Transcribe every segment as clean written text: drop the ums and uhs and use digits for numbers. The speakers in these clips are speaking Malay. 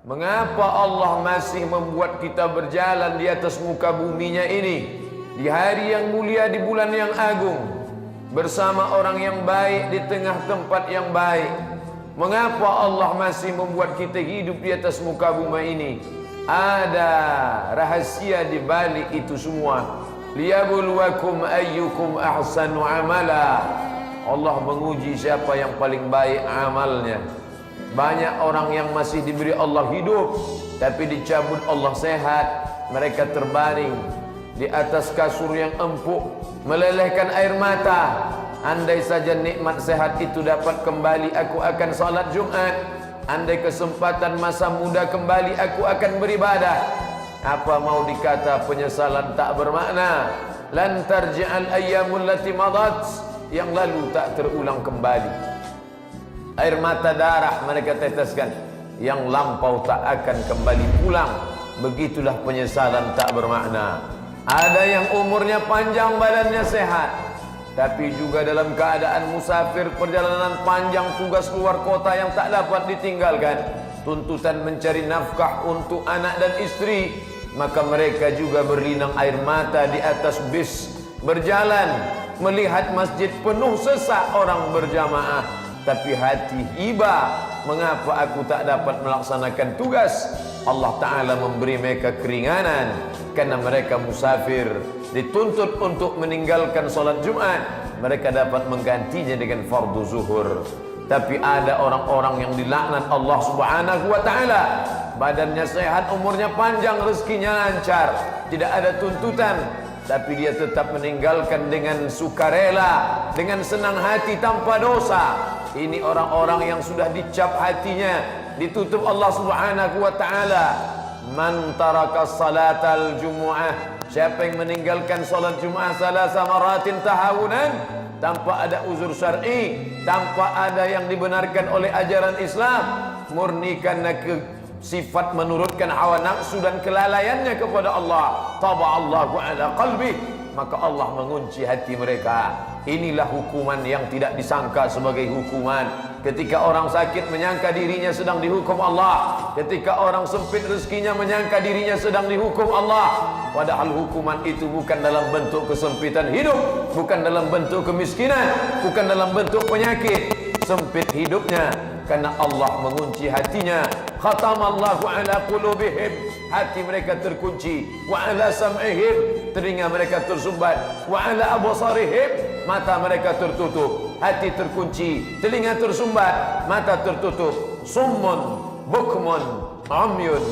Mengapa Allah masih membuat kita berjalan di atas muka buminya ini, di hari yang mulia, di bulan yang agung, bersama orang yang baik di tengah tempat yang baik? Mengapa Allah masih membuat kita hidup di atas muka bumi ini? Ada rahasia di balik itu semua. Liyabluwakum ayyukum ahsanu amala. Allah menguji siapa yang paling baik amalnya. Banyak orang yang masih diberi Allah hidup, tapi dicabut Allah sehat. Mereka terbaring di atas kasur yang empuk, melelehkan air mata. Andai saja nikmat sehat itu dapat kembali, aku akan salat Jumat. Andai kesempatan masa muda kembali, aku akan beribadah. Apa mau dikata penyesalan tak bermakna? Lan tarji'al ayyamul lati madat, yang lalu tak terulang kembali. Air mata darah mereka teteskan, yang lampau tak akan kembali pulang. Begitulah penyesalan tak bermakna. Ada yang umurnya panjang, badannya sehat, tapi juga dalam keadaan musafir, perjalanan panjang, tugas luar kota yang tak dapat ditinggalkan, tuntutan mencari nafkah untuk anak dan istri. Maka mereka juga berlinang air mata di atas bis, berjalan, melihat masjid penuh sesak orang berjamaah, tapi hati iba, mengapa aku tak dapat melaksanakan tugas? Allah Ta'ala memberi mereka keringanan karena mereka musafir, dituntut untuk meninggalkan solat Jumat. Mereka dapat menggantinya dengan fardu zuhur. Tapi ada orang-orang yang dilaknat Allah Subhanahu wa Ta'ala, badannya sehat, umurnya panjang, rezekinya lancar, tidak ada tuntutan, tapi dia tetap meninggalkan dengan sukarela, dengan senang hati, tanpa dosa. Ini orang-orang yang sudah dicap hatinya, ditutup Allah Subhanahu wa Ta'ala. Man taraka salatal jumu'ah, siapa yang meninggalkan salat Jumat salasa maratin tahawunan, tanpa ada uzur syar'i, tanpa ada yang dibenarkan oleh ajaran Islam, murni karena sifat menurutkan hawa nafsu dan kelalaiannya kepada Allah, taba'allahu ala qalbi, maka Allah mengunci hati mereka. Inilah hukuman yang tidak disangka sebagai hukuman. Ketika orang sakit menyangka dirinya sedang dihukum Allah, ketika orang sempit rezekinya menyangka dirinya sedang dihukum Allah, padahal hukuman itu bukan dalam bentuk kesempitan hidup, bukan dalam bentuk kemiskinan, bukan dalam bentuk penyakit. Sempit hidupnya karena Allah mengunci hatinya. Khatamallahu ala qulubihim, hati mereka terkunci. Wa ala sam'ihim, telinga mereka tersumbat. Wa ala absarihim, mata mereka tertutup. Hati terkunci, telinga tersumbat, mata tertutup. Summun, bukmun, umyun,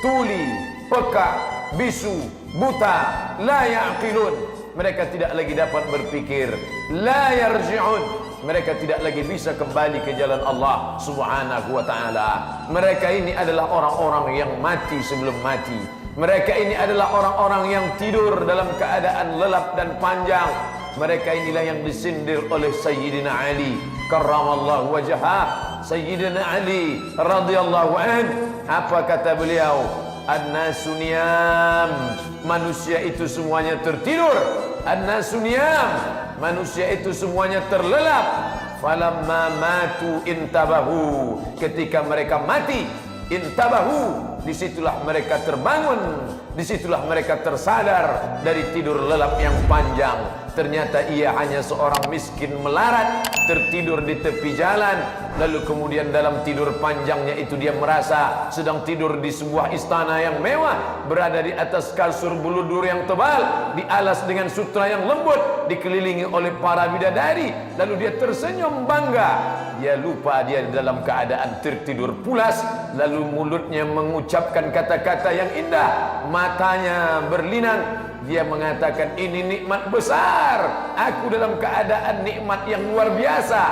tuli, peka, bisu, buta, la ya'qilun. Mereka tidak lagi dapat berpikir. La yarji'un, mereka tidak lagi bisa kembali ke jalan Allah Subhanahu wa Ta'ala. Mereka ini adalah orang-orang yang mati sebelum mati. Mereka ini adalah orang-orang yang tidur dalam keadaan lelap dan panjang. Mereka inilah yang disindir oleh Sayyidina Ali karramallahu wajhah. Sayyidina Ali radhiyallahu an, apa kata beliau? An-nasu niyam, manusia itu semuanya tertidur. An-nasu niyam, manusia itu semuanya terlelap. Falamma matu intabahu, ketika mereka mati, intabahu, disitulah mereka terbangun, disitulah mereka tersadar dari tidur lelap yang panjang. Ternyata ia hanya seorang miskin melarat, tertidur di tepi jalan. Lalu kemudian dalam tidur panjangnya itu dia merasa sedang tidur di sebuah istana yang mewah, berada di atas kasur buludur yang tebal, dialas dengan sutra yang lembut, dikelilingi oleh para bidadari. Lalu dia tersenyum bangga. Dia lupa dia dalam keadaan tertidur pulas. Lalu mulutnya mengucapkan kata-kata yang indah, matanya berlinang. Dia mengatakan, ini nikmat besar, aku dalam keadaan nikmat yang luar biasa.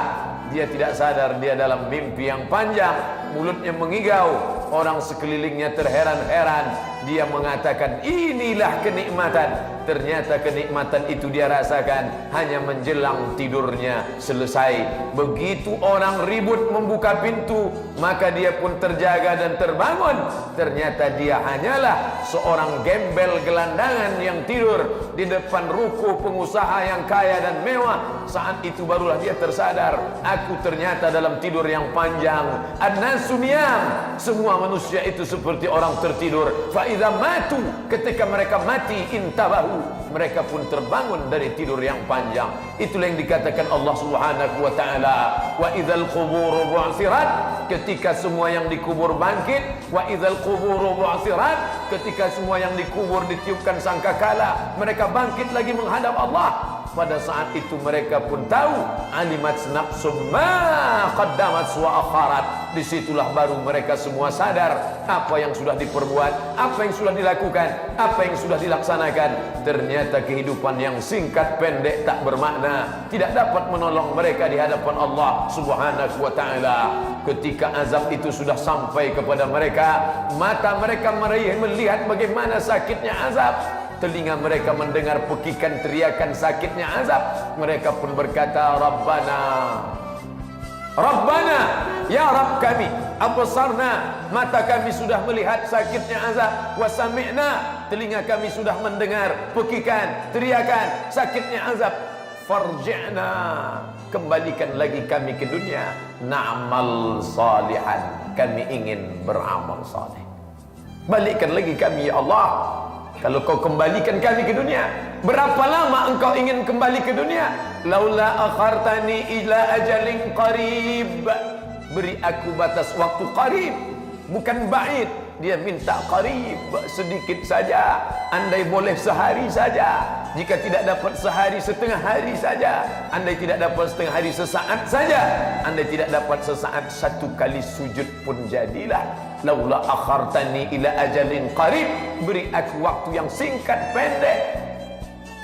Dia tidak sadar dia dalam mimpi yang panjang. Mulutnya mengigau, orang sekelilingnya terheran-heran. Dia mengatakan, inilah kenikmatan. ternyata kenikmatan itu dia rasakan hanya menjelang tidurnya selesai. Begitu orang ribut membuka pintu, maka dia pun terjaga dan terbangun. Ternyata dia hanyalah seorang gembel gelandangan yang tidur di depan ruko pengusaha yang kaya dan mewah. Saat itu barulah dia tersadar, aku ternyata dalam tidur yang panjang. An-nasu niyam, semua manusia itu seperti orang tertidur. Fa idza matu, ketika mereka mati, intabahu, mereka pun terbangun dari tidur yang panjang. Itulah yang dikatakan Allah Subhanahu wa taala, wa idzal qubur bu'tsirat, ketika semua yang dikubur bangkit. Wa idzal qubur bu'tsirat, ketika semua yang dikubur ditiupkan sangkakala, mereka bangkit lagi menghadap Allah. Pada saat itu mereka pun tahu, alimat nafsum ma qaddamat wa akharat. Disitulah baru mereka semua sadar apa yang sudah diperbuat, apa yang sudah dilakukan, apa yang sudah dilaksanakan. Ternyata kehidupan yang singkat pendek tak bermakna, tidak dapat menolong mereka di hadapan Allah Subhanahu wa taala. Ketika azab itu sudah sampai kepada mereka, mata mereka melihat bagaimana sakitnya azab, telinga mereka mendengar pekikan teriakan sakitnya azab. Mereka pun berkata, Rabbana, Rabbana, ya Rabb kami, absarna, mata kami sudah melihat sakitnya azab, wa sami'na, telinga kami sudah mendengar pekikan teriakan sakitnya azab. Farji'na, kembalikan lagi kami ke dunia, na'mal salihan, kami ingin beramal saleh. Balikkan lagi kami ya Allah. Kalau kau kembalikan kami ke dunia, berapa lama engkau ingin kembali ke dunia? Laula akhartani ila ajalin qarib, beri aku batas waktu qarib, bukan ba'id. Dia minta qarib, sedikit saja. Andai boleh sehari saja, jika tidak dapat sehari, setengah hari saja. Andai tidak dapat setengah hari, sesaat saja. Andai tidak dapat sesaat, satu kali sujud pun jadilah. Laula akhartani ila ajalin qarib, beri aku waktu yang singkat pendek.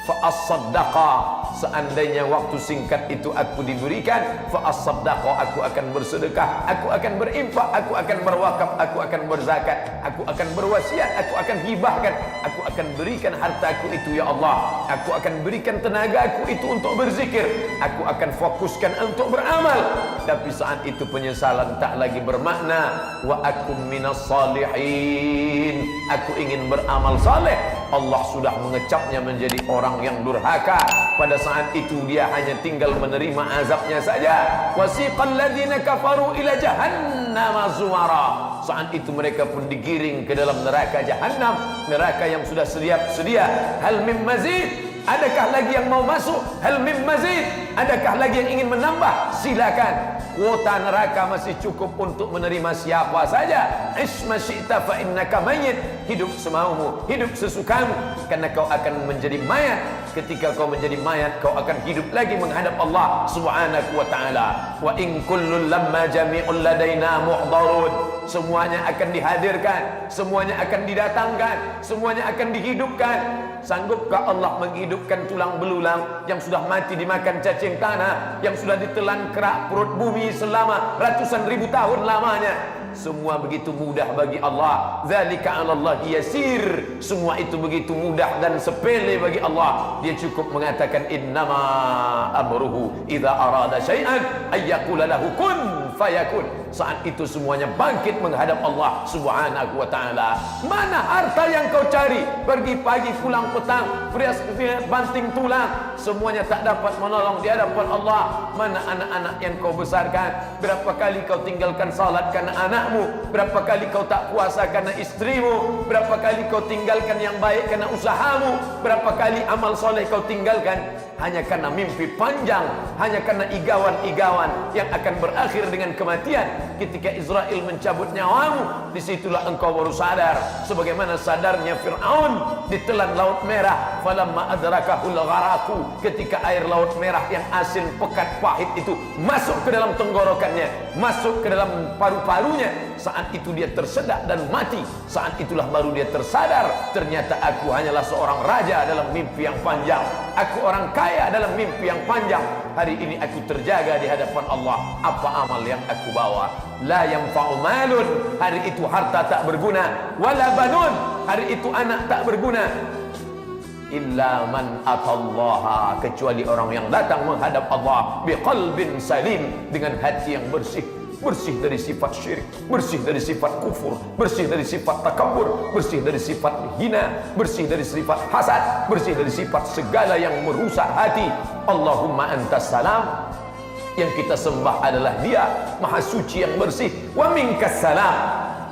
Fa as-saddaqa, seandainya waktu singkat itu aku diberikan, fa as-saddaqa, aku akan bersedekah, aku akan berinfak, aku akan berwakaf, aku akan berzakat, aku akan berwasiat, aku akan hibahkan, aku akan berikan hartaku itu ya Allah, aku akan berikan tenagaku itu untuk berzikir, aku akan fokuskan untuk beramal. Tapi saat itu penyesalan tak lagi bermakna. Wa akum minas salihin, aku ingin beramal saleh. Allah sudah mengecapnya menjadi orang yang durhaka. Pada saat itu dia hanya tinggal menerima azabnya saja. Wasiqal ladzina kafaru ila jahannam zumara, saat itu mereka pun digiring ke dalam neraka Jahannam, neraka yang sudah sedia. Hal mim mazid, adakah lagi yang mau masuk? Hal mim mazid, adakah lagi yang ingin menambah? Silakan. Kuota neraka masih cukup untuk menerima siapa saja. Isma syi'ta fa innaka mayyit, hidup semaumu, hidup sesukamu, karena kau akan menjadi mayat. Ketika kau menjadi mayat, kau akan hidup lagi menghadap Allah Subhanahu wa taala. Wa in kullun lamma jami'un ladaina muhdarun, semuanya akan dihadirkan, semuanya akan didatangkan, semuanya akan dihidupkan. Sanggupkah Allah menghidupkan tulang belulang yang sudah mati dimakan cacing tanah, yang sudah ditelan kerak perut bumi selama ratusan ribu tahun lamanya? Semua begitu mudah bagi Allah. Dzalika 'alallahi yasir, semua itu begitu mudah dan sepele bagi Allah. Dia cukup mengatakan innama amruhu idza arada syai'an ayyaqula lahu kun fayakun. Saat itu semuanya bangkit menghadap Allah Subhanahu wa taala. Mana harta yang kau cari? Pergi pagi pulang petang, perias banting tulang, semuanya tak dapat menolong di hadapan Allah. Mana anak-anak yang kau besarkan? Berapa kali kau tinggalkan salat karena anakmu? Berapa kali kau tak puasa karena istrimu? Berapa kali kau tinggalkan yang baik karena usahamu? Berapa kali amal soleh kau tinggalkan hanya karena mimpi panjang, hanya karena igawan-igawan yang akan berakhir dengan kematian? Ketika Israel mencabut nyawamu, disitulah engkau baru sadar, sebagaimana sadarnya Fir'aun ditelan Laut Merah. Falamma adrakahul gharaku, ketika air Laut Merah yang asin, pekat, pahit itu masuk ke dalam tenggorokannya, masuk ke dalam paru-parunya, saat itu dia tersedak dan mati. Saat itulah baru dia tersadar, ternyata aku hanyalah seorang raja dalam mimpi yang panjang, aku orang kaya dalam mimpi yang panjang. Hari ini aku terjaga di hadapan Allah. Apa amal yang aku bawa? La yanfa'u malun, hari itu harta tak berguna. Wala banun, hari itu anak tak berguna. illa man atallaha, kecuali orang yang datang menghadap Allah biqalbin salim, dengan hati yang bersih, bersih dari sifat syirik, bersih dari sifat kufur, bersih dari sifat takabur, bersih dari sifat hina, bersih dari sifat hasad, bersih dari sifat segala yang merusak hati. Allahumma antas salam, yang kita sembah adalah Dia Maha Suci yang bersih. Wa minkas salam,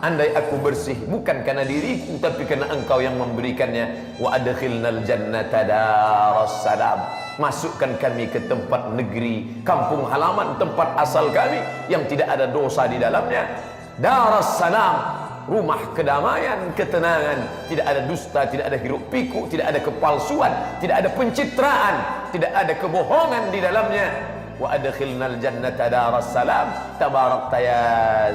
andai aku bersih bukan karena diriku tapi karena Engkau yang memberikannya. Wa adkhilnal jannata daras salam, masukkan kami ke tempat negeri, kampung halaman, tempat asal kami yang tidak ada dosa di dalamnya. Daras salam, rumah kedamaian, ketenangan, tidak ada dusta, tidak ada hiruk pikuk, tidak ada kepalsuan, tidak ada pencitraan, tidak ada kebohongan di dalamnya. Wa adkhilnal jannata daras salam tabarakta ya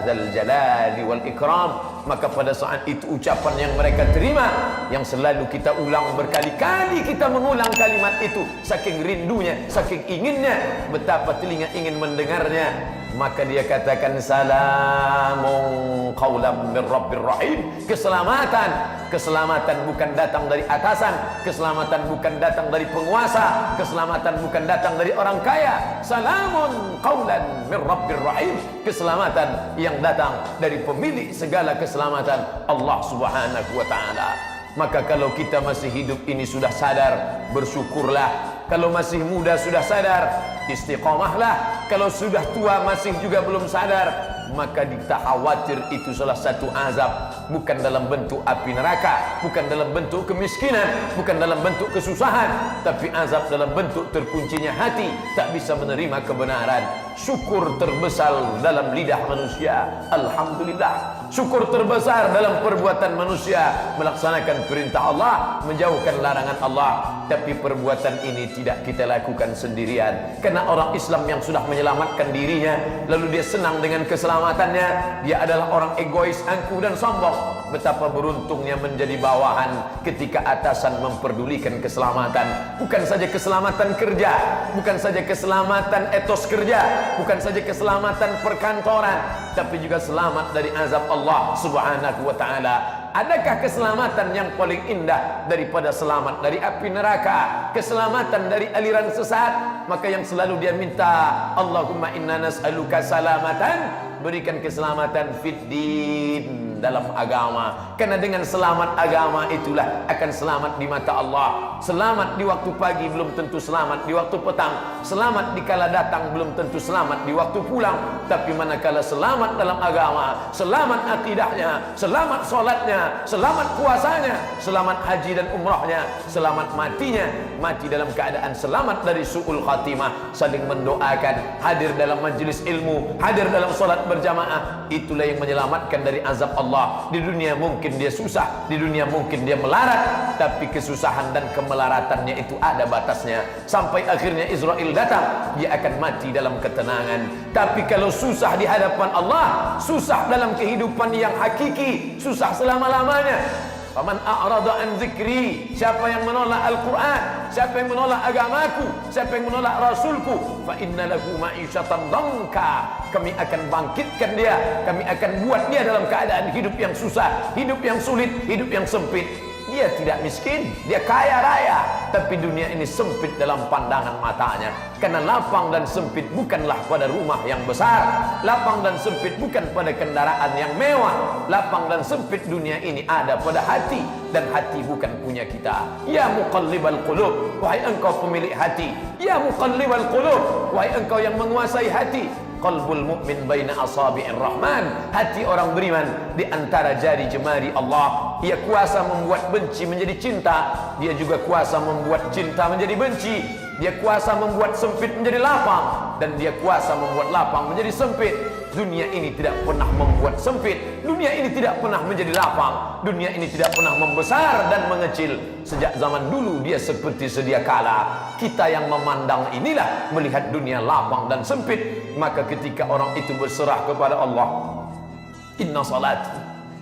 dzal jalali wal ikram. Maka pada saat itu ucapan yang mereka terima, yang selalu kita ulang berkali-kali, kita mengulang kalimat itu saking rindunya, saking inginnya, betapa telinga ingin mendengarnya. Maka dia katakan salamun qaulam mir rabbir rahim, keselamatan. Keselamatan bukan datang dari atasan, keselamatan bukan datang dari penguasa, keselamatan bukan datang dari orang kaya. Salamun qaulan mir rabbir rahim, keselamatan yang datang dari pemilik segala keselamatan, Allah Subhanahu wa taala. Maka kalau kita masih hidup ini sudah sadar, bersyukurlah. Kalau masih muda sudah sadar, istiqamahlah. Kalau sudah tua masih juga belum sadar, maka kita khawatir itu salah satu azab, bukan dalam bentuk api neraka, bukan dalam bentuk kemiskinan, bukan dalam bentuk kesusahan, tapi azab dalam bentuk terkuncinya hati, tak bisa menerima kebenaran. Syukur terbesar dalam lidah manusia, alhamdulillah. Syukur terbesar dalam perbuatan manusia, melaksanakan perintah Allah, menjauhkan larangan Allah. Tapi perbuatan ini tidak kita lakukan sendirian, karena orang Islam yang sudah menyelamatkan dirinya, lalu dia senang dengan keselamatannya, dia adalah orang egois, angkuh dan sombong. Betapa beruntungnya menjadi bawahan ketika atasan memperdulikan keselamatan. Bukan saja keselamatan kerja, bukan saja keselamatan etos kerja, bukan saja keselamatan perkantoran, tapi juga selamat dari azab Allah Subhanahu wa taala. Adakah keselamatan yang paling indah daripada selamat dari api neraka, keselamatan dari aliran sesat? Maka yang selalu dia minta, Allahumma inna nas'aluka salamatan, berikan keselamatan fid din, dalam agama. Karena dengan selamat agama itulah akan selamat di mata Allah. Selamat di waktu pagi belum tentu selamat di waktu petang, selamat di kala datang belum tentu selamat di waktu pulang. Tapi manakala selamat dalam agama, selamat akidahnya, selamat solatnya, selamat puasanya, selamat haji dan umrahnya, selamat matinya, mati dalam keadaan selamat dari su'ul khatimah, saling mendoakan, hadir dalam majlis ilmu, hadir dalam solat berjamaah. Itulah yang menyelamatkan dari azab Allah. Di dunia mungkin dia susah, di dunia mungkin dia melarat, tapi kesusahan dan kemelaratannya itu ada batasnya. Sampai akhirnya Israel datang, dia akan mati dalam ketenangan. Tapi kalau susah di hadapan Allah, susah dalam kehidupan yang hakiki, susah selama-lamanya. Faman a'rada an zikri, siapa yang menolak Al-Quran, siapa yang menolak agamaku, siapa yang menolak Rasulku, fa inna lahu ma'isyatan dhanka, kami akan bangkitkan dia, kami akan buat dia dalam keadaan hidup yang susah, hidup yang sulit, hidup yang sempit. Dia tidak miskin, dia kaya raya, tapi dunia ini sempit dalam pandangan matanya. Karena lapang dan sempit bukanlah pada rumah yang besar, lapang dan sempit bukan pada kendaraan yang mewah. Lapang dan sempit dunia ini ada pada hati, dan hati bukan punya kita. Ya muqallibal qulub, wahai engkau pemilik hati. Ya muqallibal qulub, wahai engkau yang menguasai hati. Qalbul mu'min baina asabi'ir rahman, hati orang beriman di antara jari jemari Allah. Dia kuasa membuat benci menjadi cinta, dia juga kuasa membuat cinta menjadi benci. Dia kuasa membuat sempit menjadi lapang, dan dia kuasa membuat lapang menjadi sempit. Dunia ini tidak pernah membuat sempit, dunia ini tidak pernah menjadi lapang, dunia ini tidak pernah membesar dan mengecil. Sejak zaman dulu dia seperti sedia kala. Kita yang memandang inilah melihat dunia lapang dan sempit. Maka ketika orang itu berserah kepada Allah, inna salati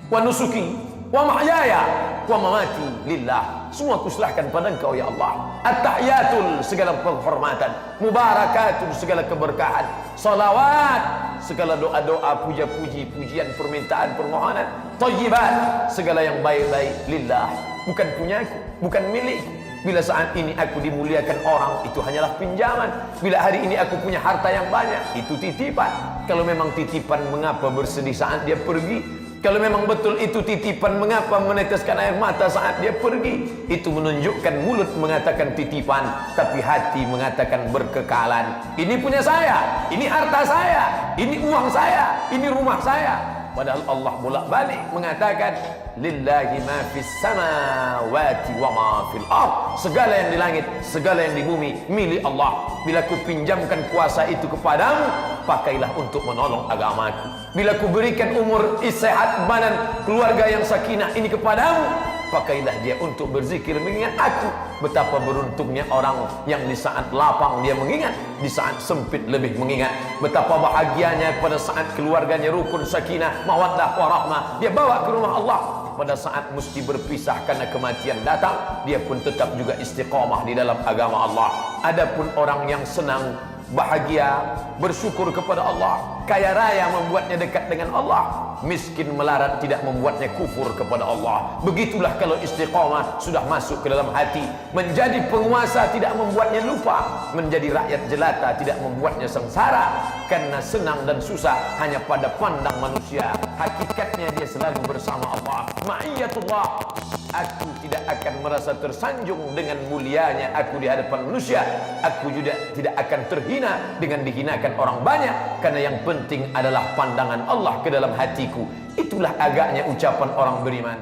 wa nusuki wa mahyaya wa mamati lillah, semua kuserahkan pada Engkau ya Allah. At-tahiyatul, segala penghormatan, mubarakatul, segala keberkahan, salawat, segala doa-doa, puja-puji, pujian, permintaan, permohonan, thayyibat, segala yang baik-baik lillah, bukan punyaku, bukan milikku, Bila saat ini aku dimuliakan orang, itu hanyalah pinjaman. Bila hari ini aku punya harta yang banyak, itu titipan. Kalau memang titipan, mengapa bersedih saat dia pergi? Kalau memang betul itu titipan, mengapa meneteskan air mata saat dia pergi? Itu menunjukkan mulut mengatakan titipan, tapi hati mengatakan berkekalan. Ini punya saya, ini harta saya, ini uang saya, ini rumah saya. Padahal Allah bolak-balik mengatakan lillahi ma fis samawati wa ma fil ard. Segala yang di langit, segala yang di bumi milik Allah. Bila ku pinjamkan kuasa itu kepadamu, pakailah untuk menolong agamaku. Bila ku berikan umur sehat badan, keluarga yang sakinah ini kepadamu, pakailah dia untuk berzikir mengingat aku. Betapa beruntungnya orang yang di saat lapang dia mengingat, di saat sempit lebih mengingat. Betapa bahagianya pada saat keluarganya rukun, sakinah, mawaddah, warahmah, dia bawa ke rumah Allah. Pada saat mesti berpisah karena kematian datang, dia pun tetap juga istiqamah di dalam agama Allah. Adapun orang yang senang, bahagia, bersyukur kepada Allah, kaya raya membuatnya dekat dengan Allah, miskin melarat tidak membuatnya kufur kepada Allah. Begitulah kalau istiqamah sudah masuk ke dalam hati. Menjadi penguasa tidak membuatnya lupa, menjadi rakyat jelata tidak membuatnya sengsara. Karena senang dan susah hanya pada pandang manusia, hakikatnya dia selalu bersama Allah. Ma'iyatullah. Aku tidak akan merasa tersanjung dengan mulianya aku di hadapan manusia. Aku juga tidak akan terhina dengan dihinakan orang banyak, karena yang penting adalah pandangan Allah ke dalam hatiku. Itulah agaknya ucapan orang beriman.